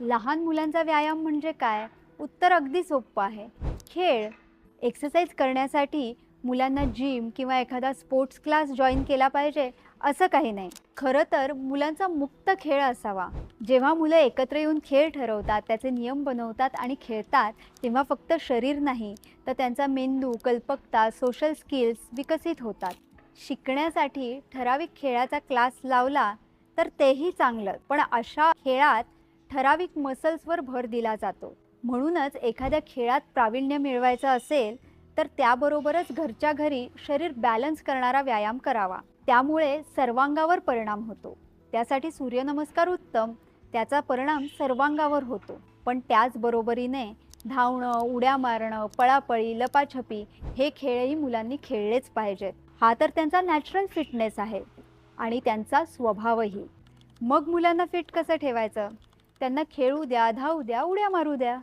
लहान मुलांचा व्यायाम म्हणजे काय? उत्तर अगदी सोपं आहे. खेळ. एक्सरसाइज करण्यासाठी मुलांना जिम किंवा एखादा स्पोर्ट्स क्लास जॉइन केला पाहिजे असं काही नाही. खरं तर मुलांचा मुक्त खेळ असावा. जेव्हा मुलं एकत्र येऊन खेळ ठरवतात, त्याचे नियम बनवतात आणि खेळतात, तेव्हा फक्त शरीर नाही, तर त्यांचा मेंदू, कल्पकता, सोशल स्किल्स विकसित होतात. शिकण्यासाठी ठराविक खेळाचा क्लास लावला तर तेही चांगलं. पण अशा खेळात ठराविक मसल्सवर भर दिला जातो. म्हणूनच एखाद्या खेळात प्रावीण्य मिळवायचं असेल तर त्याबरोबरच घरच्या घरी शरीर बॅलन्स करणारा व्यायाम करावा. त्यामुळे सर्वांगावर परिणाम होतो. त्यासाठी सूर्यनमस्कार उत्तम, त्याचा परिणाम सर्वांगावर होतो. पण त्याचबरोबरीने धावणं, उड्या मारणं, पळापळी, लपाछपी हे खेळही मुलांनी खेळलेच पाहिजेत. हा तर त्यांचा नॅचरल फिटनेस आहे आणि त्यांचा स्वभावही. मग मुलांना फिट कसं ठेवायचं? त्यांना खेळू द्या, धावू द्या, उड्या मारू द्या.